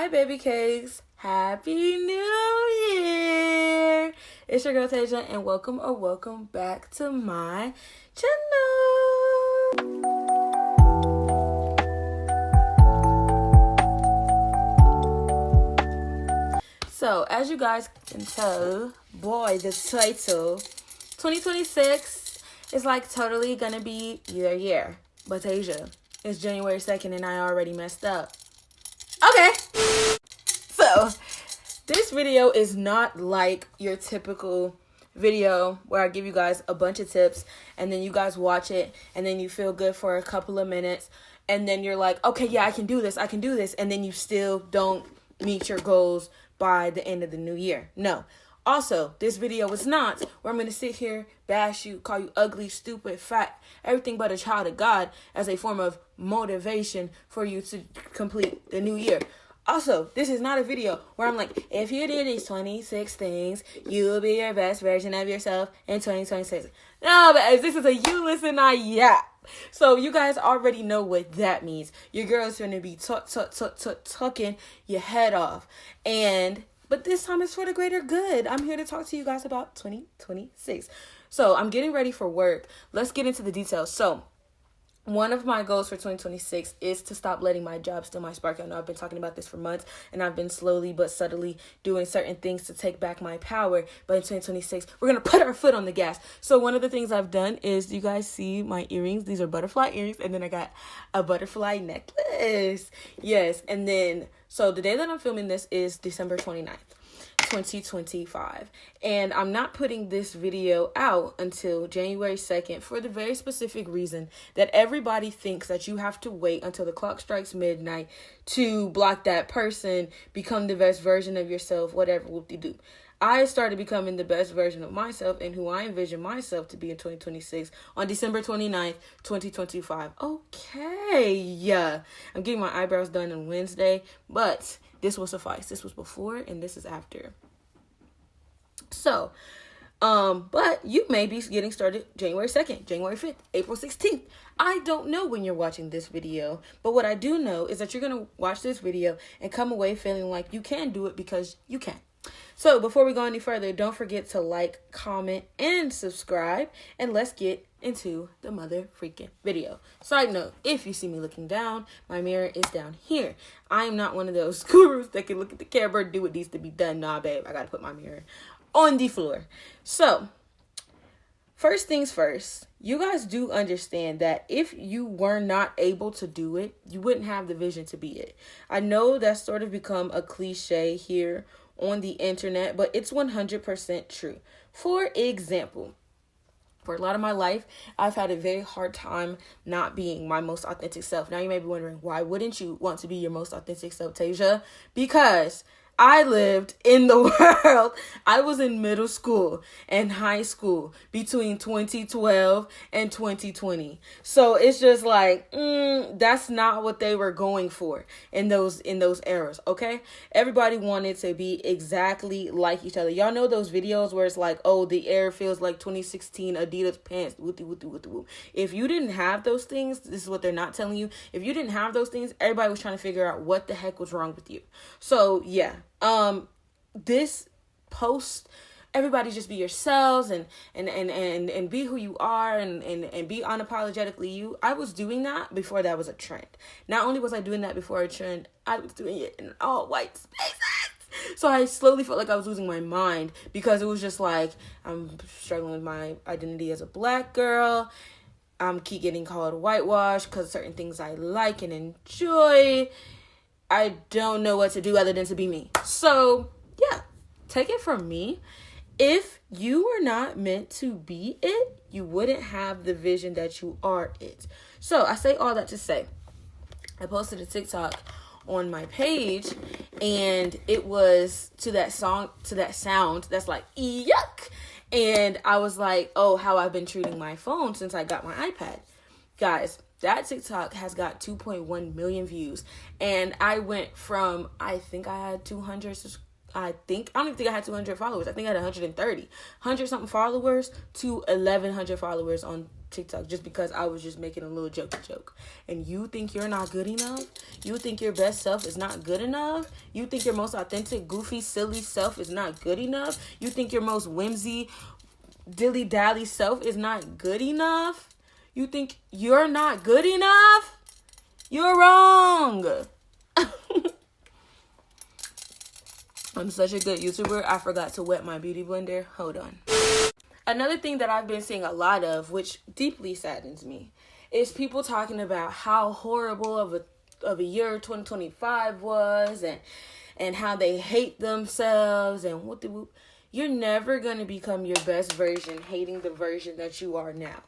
baby cakes. Happy New Year. It's your girl Tasia and welcome back to my channel. So, as you guys can tell, the title, 2026 is like totally gonna be your year. But Tasia, it's January 2nd and I already messed up. Okay. So, this video is not like your typical video where I give you guys a bunch of tips and then you guys watch it and then you feel good for a couple of minutes and then you're like, okay, yeah, I can do this, and then you still don't meet your goals by the end of the new year. No. Also, this video is not where I'm going to sit here, bash you, call you ugly, stupid, fat, everything but a child of God as a form of motivation for you to complete the new year. Also, this is not a video where I'm like, if you do these 26 things, you will be your best version of yourself in 2026. No, but this is a you listen, I yap. So you guys already know what that means. Your girl's going to be tucking your head off. But this time it's for the greater good. I'm here to talk to you guys about 2026. So I'm getting ready for work. Let's get into the details. So one of my goals for 2026 is to stop letting my job steal my spark. I know I've been talking about this for months, and I've been slowly but subtly doing certain things to take back my power. But in 2026, we're going to put our foot on the gas. So one of the things I've done is, you guys see my earrings? These are butterfly earrings, and then I got a butterfly necklace. Yes, and then, so the day that I'm filming this is December 29th. 2025, and I'm not putting this video out until January 2nd for the very specific reason that everybody thinks that you have to wait until the clock strikes midnight to block that person, become the best version of yourself, whatever, whoop-de-doo. I started becoming the best version of myself and who I envision myself to be in 2026 on December 29th, 2025. Okay, yeah, I'm getting my eyebrows done on Wednesday, but this will suffice. This was before and this is after. So, but you may be getting started January 2nd, January 5th, April 16th. I don't know when you're watching this video, but what I do know is that you're going to watch this video and come away feeling like you can do it because you can. So before we go any further, don't forget to like, comment, and subscribe, and let's get into the mother freaking video. Side note, if you see me looking down, my mirror is down here. I am not one of those gurus that can look at the camera and do what needs to be done. Nah, babe, I gotta put my mirror on the floor. So, first things first, you guys do understand that if you were not able to do it, you wouldn't have the vision to be it. I know that's sort of become a cliche here on the internet, but it's 100% true. For example, for a lot of my life, I've had a very hard time not being my most authentic self. Now you may be wondering, why wouldn't you want to be your most authentic self, Tasia? Because I lived in the world. I was in middle school and high school between 2012 and 2020. So it's just like, that's not what they were going for in those eras, okay? Everybody wanted to be exactly like each other. Y'all know those videos where it's like, oh, the air feels like 2016 Adidas pants. If you didn't have those things, this is what they're not telling you. If you didn't have those things, everybody was trying to figure out what the heck was wrong with you. So yeah. This post, everybody just be yourselves and be who you are and be unapologetically you. I was doing that before that was a trend. Not only was I doing that before a trend, I was doing it in all white spaces. So I slowly felt like I was losing my mind because it was just like, I'm struggling with my identity as a black girl. I'm keep getting called whitewash because certain things I like and enjoy. I don't know what to do other than to be me. So, yeah, take it from me. If you were not meant to be it, you wouldn't have the vision that you are it. So, I say all that to say, I posted a TikTok on my page, and it was to that sound that's like, yuck. And I was like, oh, how I've been treating my phone since I got my iPad. Guys, that TikTok has got 2.1 million views. And I went from, I think I had 200, I don't even think I had 200 followers. I think I had 130. 100 something followers to 1,100 followers on TikTok just because I was just making a little joke. And you think you're not good enough? You think your best self is not good enough? You think your most authentic, goofy, silly self is not good enough? You think your most whimsy, dilly-dally self is not good enough? You think you're not good enough? You're wrong. I'm such a good YouTuber. I forgot to wet my beauty blender. Hold on. Another thing that I've been seeing a lot of, which deeply saddens me, is people talking about how horrible of a year 2025 was, and how they hate themselves, and you're never going to become your best version hating the version that you are now.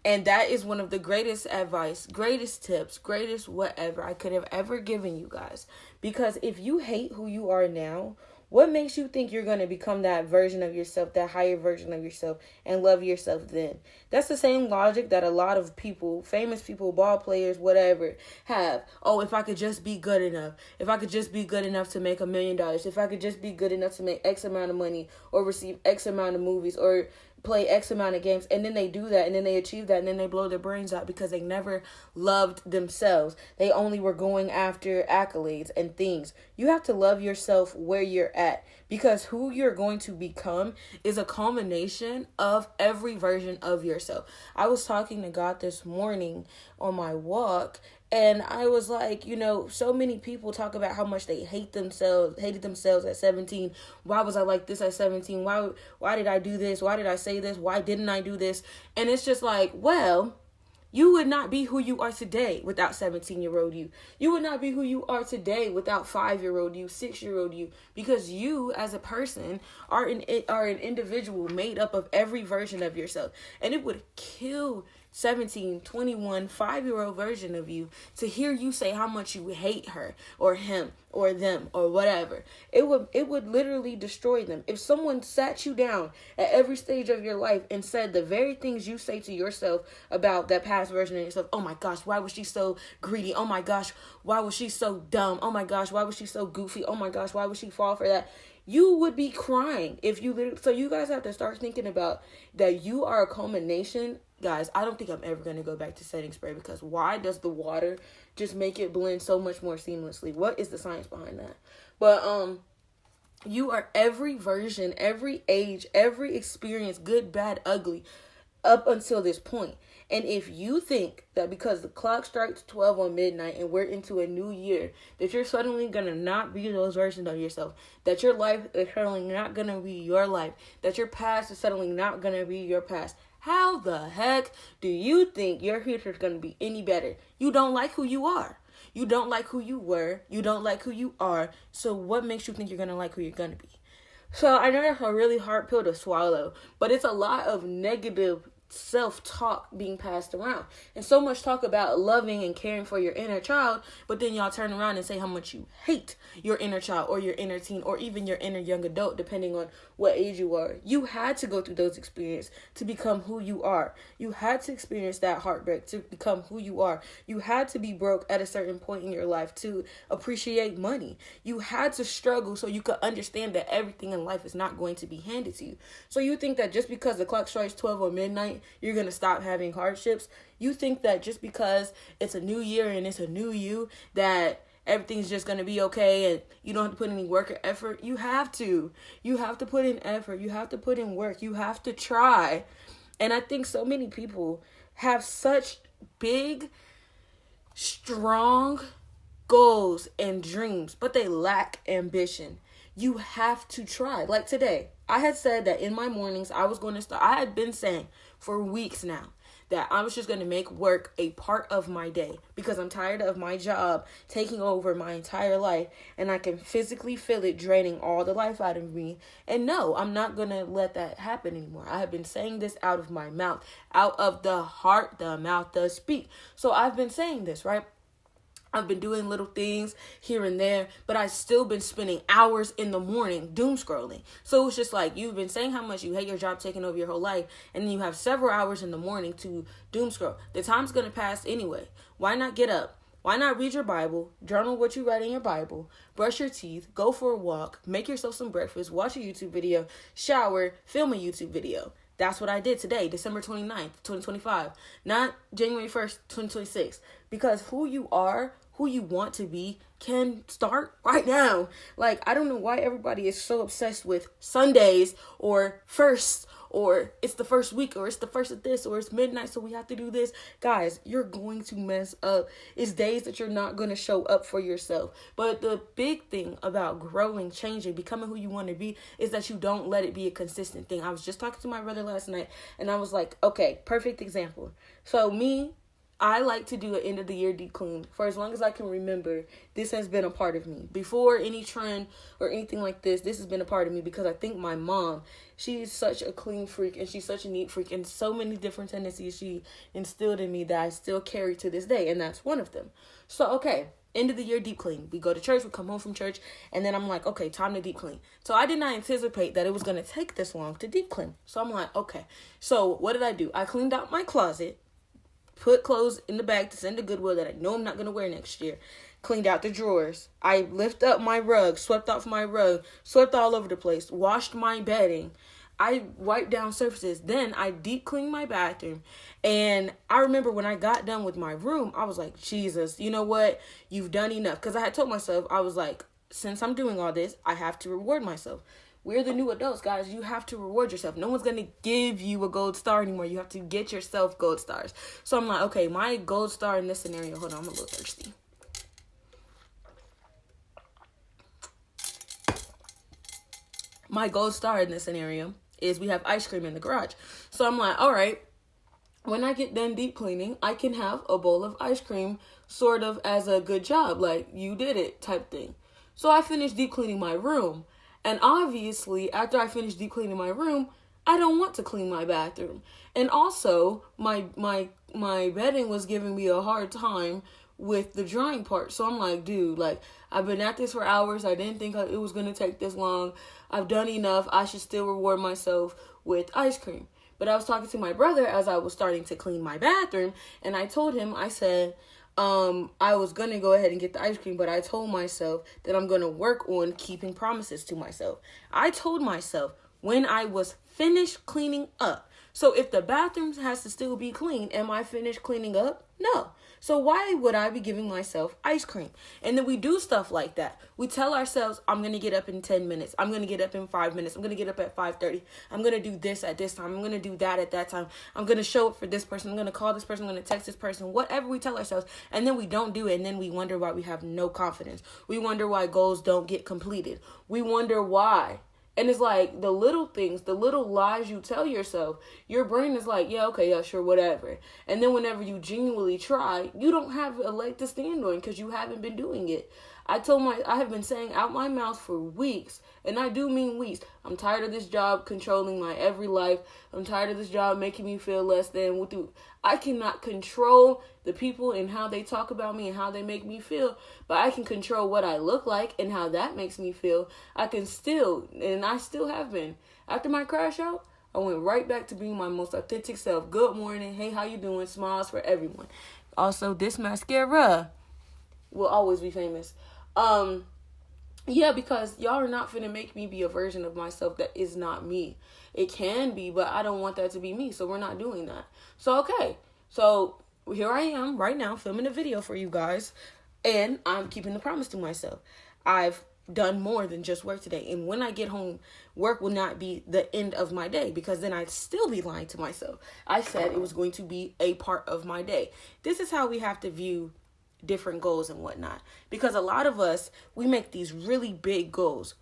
And that is one of the greatest advice, greatest tips, greatest whatever I could have ever given you guys. Because if you hate who you are now, what makes you think you're going to become that version of yourself, that higher version of yourself, and love yourself then? That's the same logic that a lot of people, famous people, ball players, whatever, have. Oh, if I could just be good enough. If I could just be good enough to make $1 million. If I could just be good enough to make X amount of money, or receive X amount of movies, or play X amount of games, and then they do that, and then they achieve that, and then they blow their brains out because they never loved themselves. They only were going after accolades and things. You have to love yourself where you're at, because who you're going to become is a culmination of every version of yourself. I was talking to God this morning on my walk, and I was like, so many people talk about how much they hated themselves at 17. Why was I like this at 17? Why did I do this? Why did I say this? Why didn't I do this? And it's just like, well, you would not be who you are today without 17-year-old you. You would not be who you are today without 5-year-old you, 6-year-old you, because you as a person are an individual made up of every version of yourself. And it would kill 17, 21, 5-year-old version of you to hear you say how much you hate her or him or them or whatever. It would literally destroy them. If someone sat you down at every stage of your life and said the very things you say to yourself about that past version of yourself, oh my gosh, why was she so greedy? Oh my gosh, why was she so dumb? Oh my gosh, why was she so goofy? Oh my gosh, why would she fall for that? You would be crying if you literally. So you guys have to start thinking about that you are a culmination. Guys, I don't think I'm ever going to go back to setting spray, because why does the water just make it blend so much more seamlessly? What is the science behind that? But you are every version, every age, every experience, good, bad, ugly, up until this point. And if you think that because the clock strikes 12 on midnight and we're into a new year, that you're suddenly going to not be those versions of yourself, that your life is suddenly not going to be your life, that your past is suddenly not going to be your past, how the heck do you think your future is going to be any better? You don't like who you are. You don't like who you were. You don't like who you are. So what makes you think you're going to like who you're going to be? So I know that's a really hard pill to swallow, but it's a lot of negative self-talk being passed around, and so much talk about loving and caring for your inner child, but then y'all turn around and say how much you hate your inner child or your inner teen or even your inner young adult, depending on what age you are. You had to go through those experiences to become who you are. You had to experience that heartbreak to become who you are. You had to be broke at a certain point in your life to appreciate money. You had to struggle so you could understand that everything in life is not going to be handed to you. So you think that just because the clock strikes 12 or midnight, you're going to stop having hardships? You think that just because it's a new year and it's a new you, that everything's just going to be okay and you don't have to put any work or effort? You have to. You have to put in effort. You have to put in work. You have to try. And I think so many people have such big, strong goals and dreams, but they lack ambition. You have to try. Like today, I had said that in my mornings I was going to start. I had been saying for weeks now that I was just going to make work a part of my day, because I'm tired of my job taking over my entire life, and I can physically feel it draining all the life out of me. And no, I'm not going to let that happen anymore. I have been saying this out of my mouth, out of the heart, the mouth does speak. So I've been saying this, right? I've been doing little things here and there, but I've still been spending hours in the morning doom scrolling. So it's just like, you've been saying how much you hate your job taking over your whole life, and then you have several hours in the morning to doom scroll. The time's going to pass anyway. Why not get up? Why not read your Bible, journal what you read in your Bible, brush your teeth, go for a walk, make yourself some breakfast, watch a YouTube video, shower, film a YouTube video? That's what I did today, December 29th, 2025, not January 1st, 2026, because who you are, who you want to be can start right now. Like, I don't know why everybody is so obsessed with Sundays or first, or it's the first week, or it's the first of this, or it's midnight, so we have to do this. Guys, you're going to mess up. It's days that you're not going to show up for yourself. But the big thing about growing, changing, becoming who you want to be is that you don't let it be a consistent thing. I was just talking to my brother last night, and I was like, okay, perfect example. So I like to do an end of the year deep clean. For as long as I can remember, this has been a part of me. Before any trend or anything like this has been a part of me, because I think my mom, she's such a clean freak and she's such a neat freak, and so many different tendencies she instilled in me that I still carry to this day, and that's one of them. So, okay, end of the year deep clean. We go to church, we come home from church, and then I'm like, okay, time to deep clean. So I did not anticipate that it was going to take this long to deep clean. So I'm like, okay. So what did I do? I cleaned out my closet, put clothes in the bag to send to Goodwill that I know I'm not going to wear next year. Cleaned out the drawers. I lifted up my rug, swept off my rug, swept all over the place, washed my bedding. I wiped down surfaces. Then I deep cleaned my bathroom. And I remember when I got done with my room, I was like, Jesus, you know what? You've done enough. Because I had told myself, I was like, since I'm doing all this, I have to reward myself. We're the new adults, guys. You have to reward yourself. No one's going to give you a gold star anymore. You have to get yourself gold stars. So I'm like, okay, my gold star in this scenario, hold on, I'm a little thirsty. My gold star in this scenario is we have ice cream in the garage. So I'm like, all right, when I get done deep cleaning, I can have a bowl of ice cream sort of as a good job, like you did it type thing. So I finished deep cleaning my room. And obviously, after I finish deep cleaning my room, I don't want to clean my bathroom. And also, my bedding was giving me a hard time with the drying part. So I'm like, dude, like, I've been at this for hours. I didn't think it was going to take this long. I've done enough. I should still reward myself with ice cream. But I was talking to my brother as I was starting to clean my bathroom. And I told him, I said, I was going to go ahead and get the ice cream, but I told myself that I'm going to work on keeping promises to myself. I told myself when I was finished cleaning up. So if the bathroom has to still be clean, am I finished cleaning up? No. So why would I be giving myself ice cream? And then we do stuff like that. We tell ourselves, I'm going to get up in 10 minutes. I'm going to get up in 5 minutes. I'm going to get up at 5:30. I'm going to do this at this time. I'm going to do that at that time. I'm going to show up for this person. I'm going to call this person. I'm going to text this person. Whatever we tell ourselves. And then we don't do it. And then we wonder why we have no confidence. We wonder why goals don't get completed. We wonder why. And it's like the little things, the little lies you tell yourself, your brain is like, yeah, okay, yeah, sure, whatever. And then whenever you genuinely try, you don't have a leg to stand on because you haven't been doing it. I have been saying out my mouth for weeks, and I do mean weeks. I'm tired of this job controlling my every life. I'm tired of this job making me feel less than. I cannot control the people and how they talk about me and how they make me feel, but I can control what I look like and how that makes me feel. I still have been. After my crash out, I went right back to being my most authentic self. Good morning. Hey, how you doing? Smiles for everyone. Also, this mascara will always be famous. Yeah, because y'all are not finna make me be a version of myself that is not me. It can be, but I don't want that to be me, so we're not doing that. So, okay. So, here I am right now filming a video for you guys, and I'm keeping the promise to myself. I've done more than just work today, and when I get home, work will not be the end of my day, because then I'd still be lying to myself. I said it was going to be a part of my day. This is how we have to view different goals and whatnot, because a lot of us, we make these really big goals.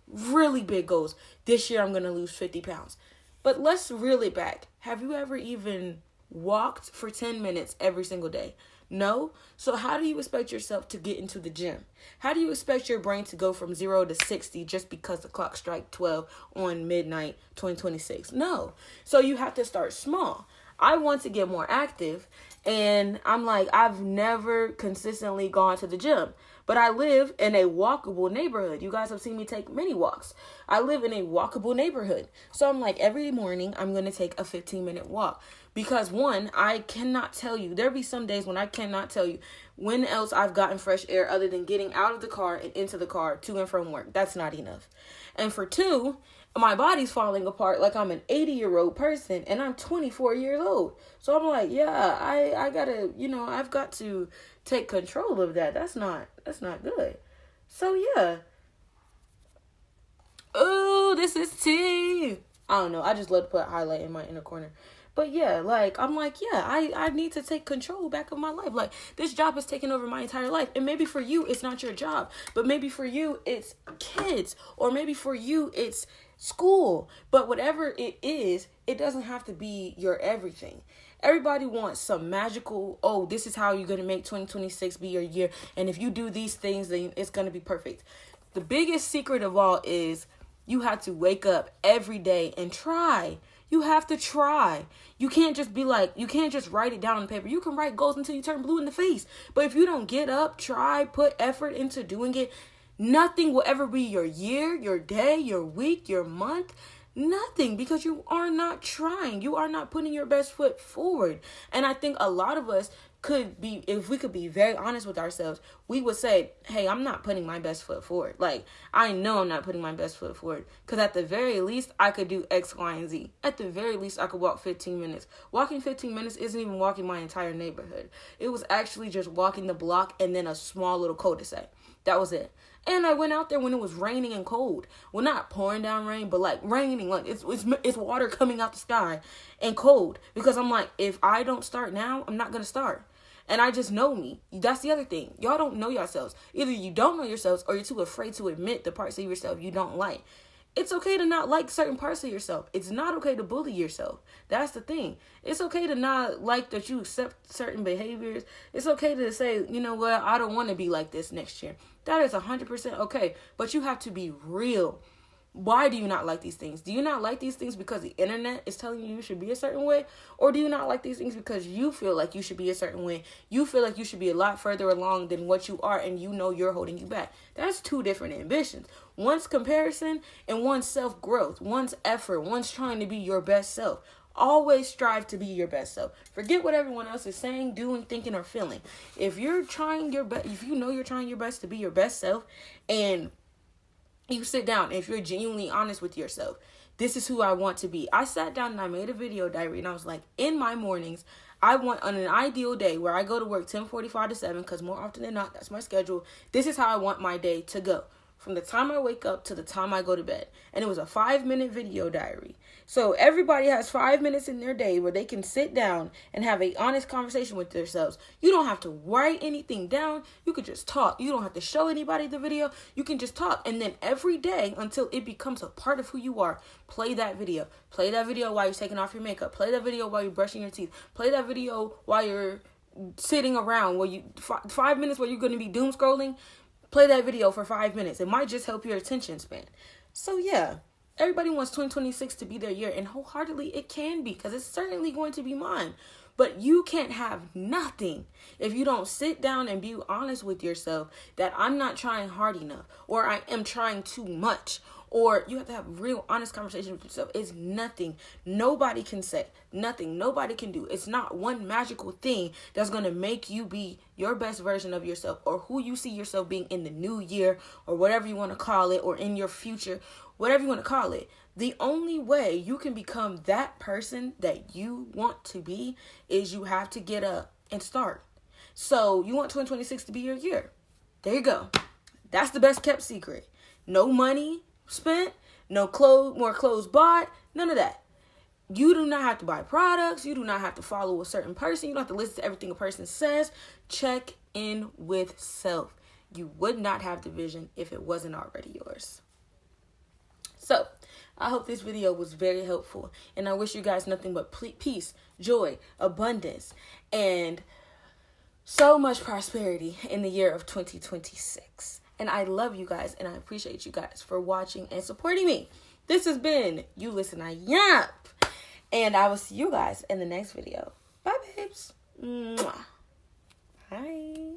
This year I'm going to lose 50 pounds. But let's reel it back. Have you ever even walked for 10 minutes every single day? No? So how do you expect yourself to get into the gym? How do you expect your brain to go from 0 to 60 just because the clock strikes 12 on midnight 2026? No. So you have to start small. I want to get more active, and I'm like, I've never consistently gone to the gym. But I live in a walkable neighborhood. You guys have seen me take many walks. I live in a walkable neighborhood. So I'm like, every morning I'm going to take a 15-minute walk. Because one, I cannot tell you, there'll be some days when I cannot tell you when else I've gotten fresh air other than getting out of the car and into the car to and from work. That's not enough. And for two, my body's falling apart like I'm an 80-year-old person and I'm 24 years old. So I'm like, yeah, I gotta, I've got to take control of that. That's not good. So yeah. Oh, this is tea. I don't know. I just love to put a highlight in my inner corner. But yeah, I need to take control back of my life. Like, this job has taken over my entire life. And maybe for you, it's not your job. But maybe for you, it's kids. Or maybe for you, it's school. But whatever it is, it doesn't have to be your everything. Everybody wants some magical, this is how you're going to make 2026 be your year. And if you do these things, then it's going to be perfect. The biggest secret of all is you have to wake up every day and try. You have to try. You can't just you can't just write it down on paper. You can write goals until you turn blue in the face. But if you don't get up, try, put effort into doing it, nothing will ever be your year, your day, your week, your month. Nothing, because you are not trying. You are not putting your best foot forward. And I think a lot of us could be, if we could be very honest with ourselves, we would say, hey, I'm not putting my best foot forward. Like, I know I'm not putting my best foot forward, because at the very least, I could do X, Y, and Z. At the very least, I could walk 15 minutes. Walking 15 minutes isn't even walking my entire neighborhood. It was actually just walking the block and then a small little cul-de-sac. That was it. And I went out there when it was raining and cold. Well, not pouring down rain, but like raining. Like it's water coming out the sky and cold. Because I'm like, if I don't start now, I'm not going to start. And I just know me. That's the other thing. Y'all don't know yourselves. Either you don't know yourselves or you're too afraid to admit the parts of yourself you don't like. It's okay to not like certain parts of yourself. It's not okay to bully yourself. That's the thing. It's okay to not like that you accept certain behaviors. It's okay to say, you know what, I don't want to be like this next year. That is 100% okay. But you have to be real. Why do you not like these things? Do you not like these things because the internet is telling you should be a certain way? Or do you not like these things because you feel like you should be a certain way? You feel like you should be a lot further along than what you are, and you know you're holding you back. That's two different ambitions. One's comparison and one's self-growth. One's effort. One's trying to be your best self. Always strive to be your best self. Forget what everyone else is saying, doing, thinking, or feeling. If you're trying your best, if you know you're trying your best to be your best self, and you sit down, if you're genuinely honest with yourself, this is who I want to be. I sat down and I made a video diary, and I was like, in my mornings, I want, on an ideal day where I go to work 10:45 to 7, because more often than not, that's my schedule. This is how I want my day to go, from the time I wake up to the time I go to bed. And it was a 5-minute video diary. So everybody has 5 minutes in their day where they can sit down and have an honest conversation with themselves. You don't have to write anything down. You could just talk. You don't have to show anybody the video. You can just talk. And then every day, until it becomes a part of who you are, play that video. Play that video while you're taking off your makeup. Play that video while you're brushing your teeth. Play that video while you're sitting around, where you 5 minutes where you're going to be doom scrolling. Play that video for 5 minutes. It might just help your attention span. So yeah, everybody wants 2026 to be their year, and wholeheartedly it can be, because it's certainly going to be mine. But you can't have nothing if you don't sit down and be honest with yourself that I'm not trying hard enough, or I am trying too much. Or you have to have real honest conversation with yourself. It's nothing. Nobody can say. Nothing. Nobody can do. It's not one magical thing that's going to make you be your best version of yourself, or who you see yourself being in the new year, or whatever you want to call it, or in your future, whatever you want to call it. The only way you can become that person that you want to be is you have to get up and start. So you want 2026 to be your year. There you go. That's the best kept secret. No money spent, no more clothes bought, none of that. You do not have to buy products. You do not have to follow a certain person. You don't have to listen to everything a person says. Check in with self. You would not have the vision if it wasn't already yours. So, I hope this video was very helpful, and I wish you guys nothing but peace, joy, abundance, and so much prosperity in the year of 2026. And I love you guys, and I appreciate you guys for watching and supporting me. This has been You Listen, I Yap. And I will see you guys in the next video. Bye, babes. Mwah. Bye.